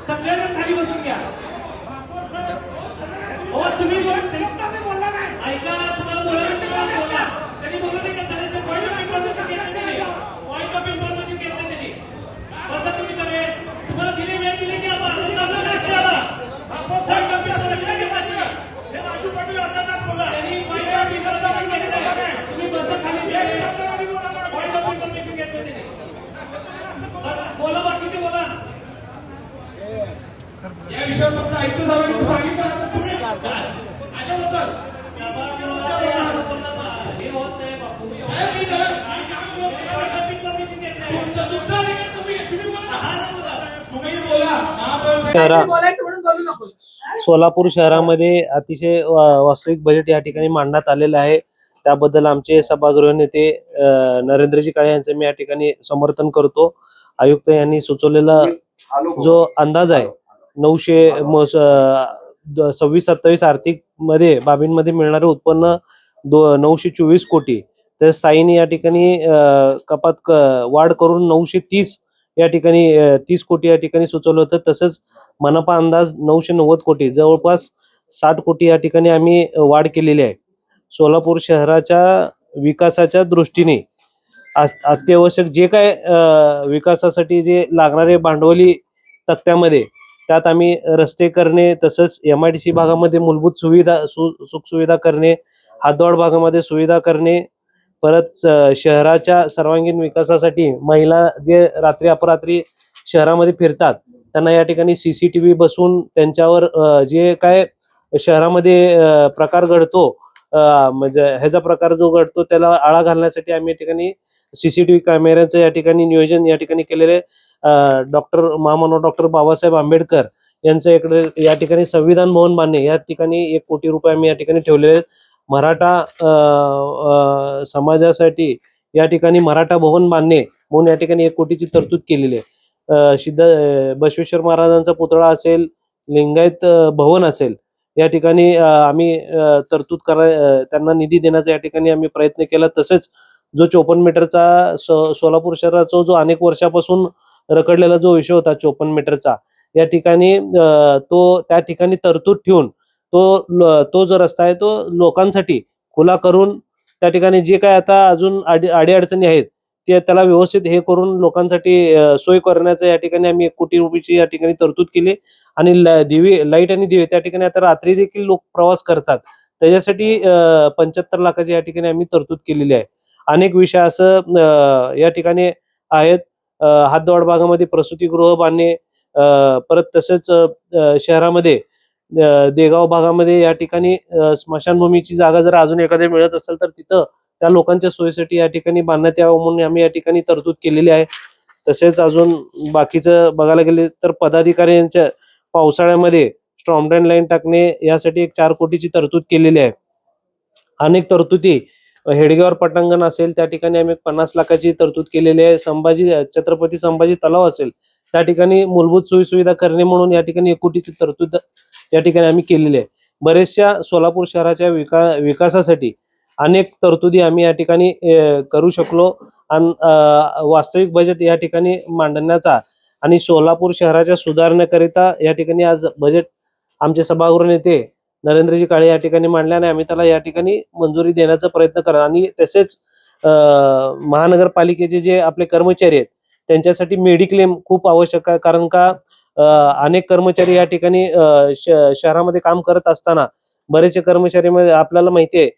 सगळेजण खाली बसून घ्या. हो तुम्ही बोलला नाही. ऐका तुम्हाला बोलायचं बोला. त्यांनी बोललं नाही का झाल्याचं पॉईंट ऑफ इन्फॉर्मेशन घेतलं त्यांनी. पॉईंट ऑफ इन्फॉर्मेशन घेतलं त्यांनी. कसं तुम्ही करे तुम्हाला दिली वेळ दिली की आपण असं करणार नाही आपल्याला. पॉईंट ऑफ इन्फॉर्मेशन घेतलं. हे राजू पाटील अर्धा बोला. त्यांनी पॉईंट ऑफ इन्फॉर्मेशन घेतलं. तुम्ही बस खाली पॉईंट ऑफ इन्फॉर्मेशन घेतलं त्यांनी. बोला बाकीचे बोला. या विषयावर फक्त ऐकतं जावं सांगितलं तुम्ही सोलापूर शहरामध्ये अतिशय वास्तविक बजेट या ठिकाणी मांडण्यात आलेलं आहे. त्याबद्दल आमचे सभागृह नेते नरेंद्रजी काळे यांचे मी या ठिकाणी समर्थन करतो. आयुक्त यांनी सुचवलेला जो अंदाज आहे 926-27 आर्थिक मध्ये बाबींमध्ये मिळणारे उत्पन्न 924 कोटी, तर स्थायीने या ठिकाणी वाढ करून 930 या ठिकाणी 30 कोटी या ठिकाणी सुचवलं होतं. तसंच मनपा अंदाज 990 कोटी, जवळपास 60 कोटी या ठिकाणी आम्ही वाढ केलेली आहे. सोलापूर शहराच्या विकासाच्या दृष्टीने अत्यावश्यक जे काय विकासासाठी जे लागणारे भांडवली तक्त्यामध्ये त्यात आम्ही रस्ते करणे, तसंच MIDC भागामध्ये मूलभूत सुविधा सुखसुविधा करणे, हातदोड भागामध्ये सुविधा करणे, परत शहराच्या सर्वांगीण विकासासाठी महिला जे रात्री अपरात्री शहरामध्ये फिरतात त्यांना या ठिकाणी CCTV बसून त्यांच्यावर जे काय शहरामध्ये प्रकार घडतो म्हणजे ह्याचा प्रकार जो घडतो त्याला आळा घालण्यासाठी आम्ही या ठिकाणी CCTV कॅमेऱ्यांचं या ठिकाणी नियोजन या ठिकाणी केलेले. महामानव डॉक्टर बाबासाहेब आंबेडकर यांचं इकडे या ठिकाणी संविधान भवन बांधणे या ठिकाणी 1 कोटी रुपये आम्ही या ठिकाणी ठेवलेले आहेत. मराठा समाजासाठी या ठिकाणी मराठा भवन बांधणे म्हणून या ठिकाणी 1 कोटीची तरतूद केलेली आहे. बसवेश्वर महाराजांचा पुतळा असेल, लिंगायत भवन असेल, या ठिकाणी आम्ही तरतूद त्यांना निधी देण्याचा या ठिकाणी आम्ही प्रयत्न केला. तसेच जो 54 मीटरचा सोलापूर शहराचा जो अनेक वर्षापासून रखडलेला जो विषय होता 54 मीटरचा, या ठिकाणी त्या ठिकाणी तरतूद ठेवून तो जो रस्ता आहे तो लोकांसाठी खुला करून त्या ठिकाणी जे काय आता अजून अडीअडचणी आहेत ते त्याला व्यवस्थित हे करून लोकांसाठी सोय करण्याचं या ठिकाणी आम्ही 1 कोटी रुपयाची या ठिकाणी तरतूद केली. आणि लाईट आणि दिवे त्या ठिकाणी आता रात्री देखील लोक प्रवास करतात त्याच्यासाठी 75 लाखाची या ठिकाणी आम्ही तरतूद केलेली आहे. अनेक विषय असं या ठिकाणी आहेत. हातदोड भागामध्ये प्रसूतीगृह बांधणे, परत तसेच शहरामध्ये देगाव भागामध्ये या ठिकाणी स्मशानभूमीची जागा जर अजून एखाद्या मिळत असेल तर तिथं त्या लोकांच्या सोयीसाठी या ठिकाणी बांधण्यात यावं म्हणून आम्ही या ठिकाणी तरतूद केलेली आहे. तसेच अजून बाकीचं बघायला गेले तर पदाधिकारी यांच्या पावसाळ्यामध्ये स्ट्रॉम ड्रेन लाईन टाकणे यासाठी 4 कोटीची तरतूद केलेली आहे. अनेक तरतुदी हेडगेवर पटांगण असेल त्या ठिकाणी आम्ही 50 लाखाची तरतूद केलेली आहे. छत्रपती संभाजी तलाव असेल त्या ठिकाणी मूलभूत सोयी सुविधा करणे म्हणून या ठिकाणी 1 कोटीची तरतूद या ठिकाणी आम्ही केलेली आहे. बरेचशा सोलापूर शहराच्या विकासासाठी अनेक तरतुदी आम्ही या ठिकाणी करू शकलो. आणि वास्तविक बजेट या ठिकाणी मांडण्याचा आणि सोलापूर शहराच्या सुधारण्याकरिता या ठिकाणी आज बजेट आमचे सभागृह नेते नरेंद्रजी काळे या ठिकाणी मांडल्याने आम्ही त्याला या ठिकाणी मंजुरी देण्याचा प्रयत्न करा. आणि तसेच महानगरपालिकेचे जे आपले कर्मचारी आहेत त्यांच्यासाठी मेडिक्लेम खूप आवश्यक आहे. कारण का अनेक कर्मचारी या ठिकाणी शहरामध्ये काम करत असताना बरेचसे कर्मचारी आपल्याला माहिती आहे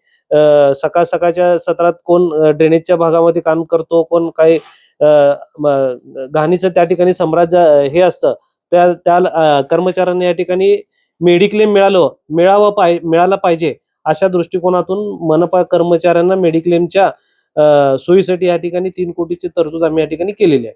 सकाळच्या सत्रात कोण ड्रेनेजच्या भागामध्ये काम करतो, कोण काही घाणीचं त्या ठिकाणी साम्राज्य हे असतं. त्या कर्मचाऱ्यांना या ठिकाणी मेडिक्लेम मिळाला पाहिजे अशा दृष्टिकोनातून मनपा कर्मचाऱ्यांना मेडिक्लेमच्या सोयीसाठी या ठिकाणी 3 कोटीची तरतूद आम्ही या ठिकाणी केलेली आहे.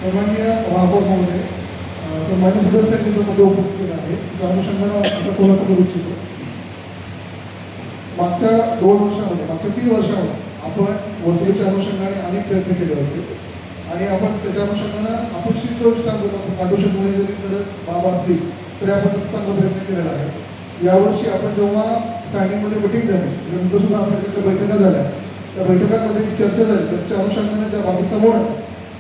सन्माननीय महापौर महोदय, सन्माननीय सदस्यांनी जो मध्ये उपस्थित आहे त्या अनुषंगाने असं खुलासा करू इच्छितो. मागच्या 2 वर्षामध्ये, मागच्या 3 वर्षामध्ये आपण वसुलीच्या अनुषंगाने अनेक प्रयत्न केले होते आणि आपण त्याच्या अनुषंगानं आपण जो स्टॅम्प होतो आपण काढू शकतो जरी जर बाब असली तरी आपण तसं चांगला प्रयत्न केलेला आहे. यावर्षी आपण जेव्हा स्टँडिंगमध्ये मिटिंग झाली, नंतर सुद्धा आपल्या ज्या बैठका झाल्या, त्या बैठकांमध्ये जी चर्चा झाली त्याच्या अनुषंगाने ज्या बाबी समोर आल्या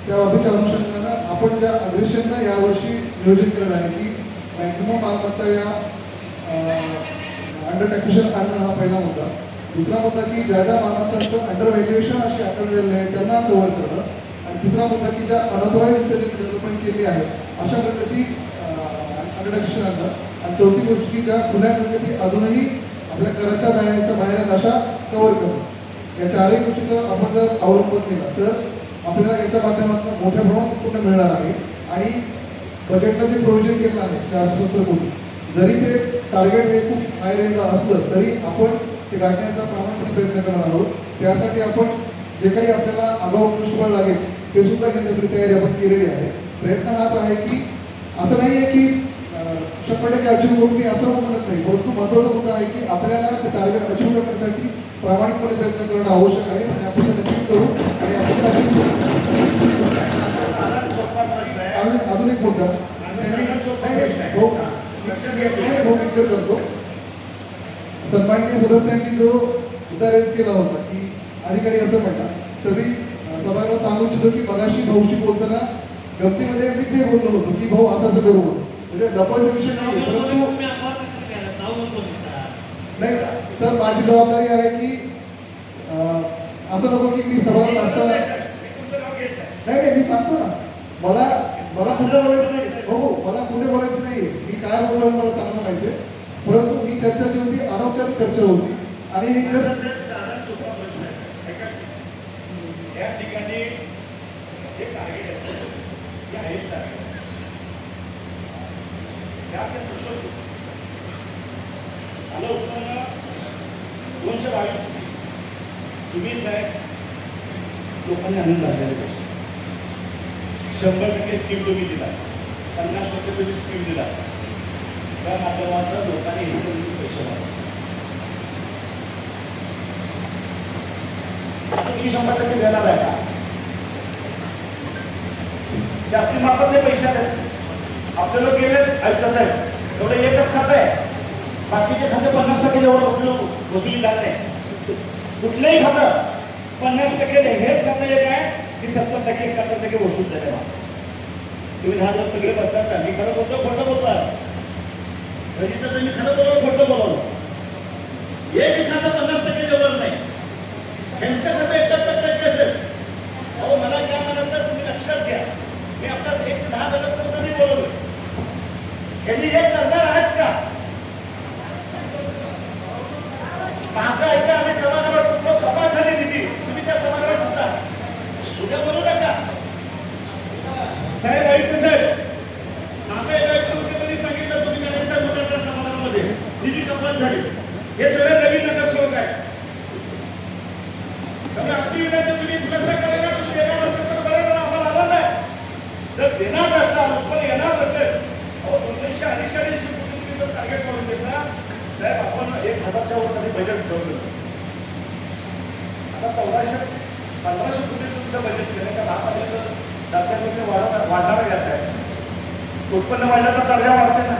त्या बाबीच्या अनुषंगानं आपण ज्या अग्रेशननं यावर्षी नियोजन केलेलं आहे की मॅक्झिमम मालमत्ता या अंडर टॅक्सेशन आणणं हा पहिला मुद्दा. दुसरा मुद्दा की ज्या ज्या मालमत्तांचं अंडर व्हॅल्युएशन अशी आकारलेलं आहे त्यांना कव्हर करणं. आणि तिसरा मुद्दा की ज्या अनऑथराइज डेव्हलपमेंट केली आहे अशा प्रगती अंडर टॅक्सेशन आणणं. आणि चौथी गोष्ट की ज्या खुल्या प्रगती अजूनही आपल्या कराच्या दायच्या बाहेर आहेत अशा कव्हर करणं. या चारही गोष्टीचा आपण जर अवलंब केला तर आपल्याला याच्या माध्यमातून मोठ्या प्रमाणात उत्पन्न मिळणार आहे. आणि बजेटला जे प्रोव्हिजन केलं आहे 470 कोटी, जरी ते टार्गेट हे खूप हाय रेंजला असलं तरी आपण ते गाठण्याचा प्रामाणिकपणे प्रयत्न करणार आहोत. त्यासाठी आपण जे काही आपल्याला आगाऊ मनुष्यबळ लागेल ते सुद्धा घेण्याची तयारी आपण केलेली आहे. प्रयत्न हाच आहे की असं नाही आहे की 100% अचीव करून मी असं म्हणत नाही, परंतु महत्त्वाचा मुद्दा आहे की आपल्याला ते टार्गेट अचीव करण्यासाठी प्रामाणिकपणे प्रयत्न करणं आवश्यक आहे आणि आपण ते नक्कीच करू. आणि आपण अचीव करू. अजून एक मुद्दा करतो. सन्माननीय सदस्यांनी जो मुद्दा रेज केला होता की अधिकारी असं म्हणतात, तरी सभागृहात सांगू इच्छितो की मगाशी भाऊशी बोलताना गमतीमध्ये मीच हे बोललो होतो की भाऊ असं करू म्हणून. म्हणजे दबावाचा विषय नाही, परंतु नाही सर, माझी जबाबदारी आहे की असं नको की मी सभागृहात असताना नाही मी सांगतो ना, मला कुठे बोलायचं नाही. हो मला कुठे बोलायचं नाही, मी काय बोललो मला चांगलं माहिती आहे. परंतु ही चर्चा जी होती अनौपचारिक चर्चा होती आणि या ठिकाणी जे टार्गेट असेल ते हायस्ट टार्गेट 470 आलं उत्पन्न 222 कोटी. तुम्ही साहेब लोकांनी आनंद झालेले पैसे 100% स्कीम तुम्ही दिला, 50% तुम्ही स्कीम दिला, त्या माध्यमातून लोकांनी हे पैसे वाढवले. तुम्ही 100% देणार आहे का? शास्त्री मार्फतले पैसे आहेत आपले लोक गेले आयुक्त साहेब, एवढं एकच खातं आहे, बाकीचे खाते 50% जेवढं वसुली जात नाही. कुठलंही खातं 50% हेच खातं एक आहे की 70% 71% वसूल झाले. तुम्ही 10 दिवस सगळे बसतात का? मी खरं बोलतो खोटं बोलतो? रजिस्टर मी खरं बोलतो खोटं बोलवलं? एक खातं 50% जेवढं नाही, त्यांचं खातं 71% असेल. अहो मला काय म्हणायचं तुम्ही लक्षात घ्या, मी आपला 110 दशक मी बोलवलं, यांनी हे करणार आहेत का? मागं ऐका, आम्ही सभागृहात कपात झाली निधी, तुम्ही त्या सभागृहात होता, उद्या बोलू नका साहेब. आयुक्त साहेब मागं एका आयुक्तांनी सांगितलं तुम्ही गणेश साहेब होता त्या सभागृहामध्ये निधी कपात झाली. हे सगळं नवीन नगरसेवक आहे. त्यामुळे आपली विनंती तुम्ही खुलासा करायला तुम्ही देणार असेल तर बरं, आम्हाला आनंद आहे. जर देणार नसाल पण येणार नसेल, अहो 200-250 कोटी तुम्ही जर टार्गेट करून देता साहेब, आपण 1000च्या वर तरी बजेट ठेवलं. आता 1400-1500 कोटी तुमचं बजेट केलं का 10% दर्जामध्ये वाढणार आहे साहेब. उत्पन्न वाढलं तर दर्जा वाढते ना,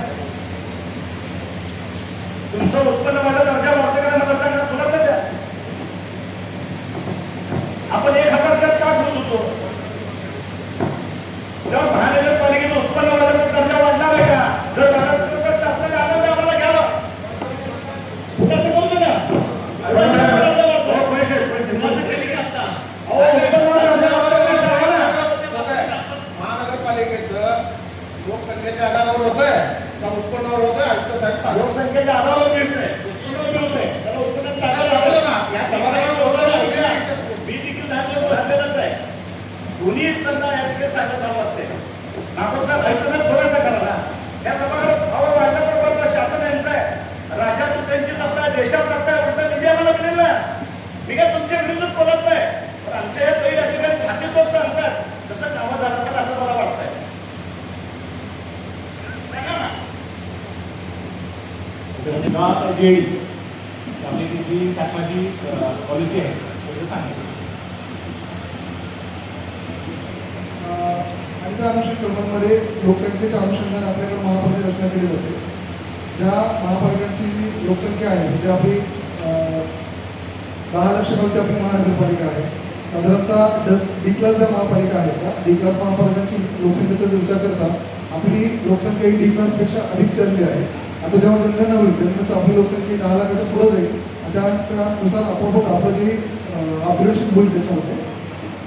तुमचं उत्पन्न वाढलं दर्जा वाढते का? मला सांगा, खुलासा द्या. आपण 1000च्या का ठेवत होतो? जेव्हा महानगरपालिकेचं उत्पन्न वाढलं तर दर्जा वाढणार आहे का? जर वाढत असेल तर शासनाने आनंद आम्हाला घ्यावा. खुलासा करू नका. महानगरपालिकेचं लोकसंख्येच्या आधारावर होतंय का उत्पन्नावर होतंय? आयुक्त साहेब लोकसंख्येच्या आधारावर मिळतंय, उत्पन्न मिळतंय, त्याला उत्पन्न सागर असलं ना. या सभागृहात मी देखील झालेलंच आहे. दोन्ही त्यांना याचे सागर झालं वाटतंय. नागपूर साहेब आयुक्तांना थोडासा करा ना. या सभागृहात भाव वाढल्याबरोबर शासन यांचं आहे, राज्यात त्यांची सत्ता आहे, देशात सत्ता आहे, उलटा निधी आम्हाला मिळेल ना. मी काय तुमच्या विरुद्ध बोलत नाही, पण आमच्या या काही ठिकाणी छातीत लोक सांगतात तसं कामं झालं तर असं मला वाटतंय. सांगा ना. आम्ही शासनाची पॉलिसी आहे ते सांगितलं. आणि त्या अनुषंगामध्ये लोकसंख्येच्या अनुषंगाने आपल्याकडे महापालिका रचना केली जाते. ज्या महापालिकांची लोकसंख्या आहे सध्या आपली 10 लक्षांची आपली महानगरपालिका आहे. साधारणतः डी क्लास ज्या महापालिका आहेत त्या डी क्लास महापालिकांची लोकसंख्येचा विचार करता आपली लोकसंख्या ही डी क्लासपेक्षा अधिक चालली आहे. आता जेव्हा जनगणना होईल त्यानंतर आपली लोकसंख्या 10 लाखाच्या पुढे जाईल आणि त्यानुसार आपोआप आपलं जे अपग्रेडेशन होईल त्याच्यामध्ये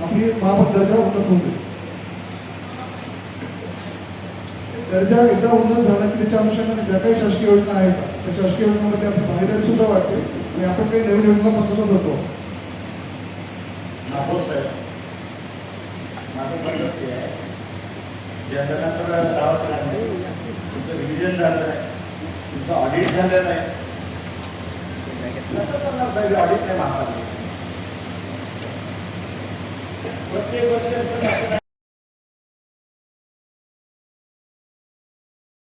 आपली महापालिका दर्जा उन्नत होऊन जाईल. दर्जा एकदा उन्नत झाला की त्याच्या अनुषंगाने ज्या काही शासकीय योजना आहेत त्या शासकीय योजनांमध्ये आपली भागीदारी सुद्धा वाटते आणि आपण काही नवीन योजना पद्धत होतो. नागपूर साहेब माझं म्हणत ते आहे जनगणना तर गावात नाही, तुमचं रिव्हिजन झालं नाही, तुमचं ऑडिट झालं नाही, कसं चालणार साहेब? ऑडिट नाही महापालिकेचं प्रत्येक वर्ष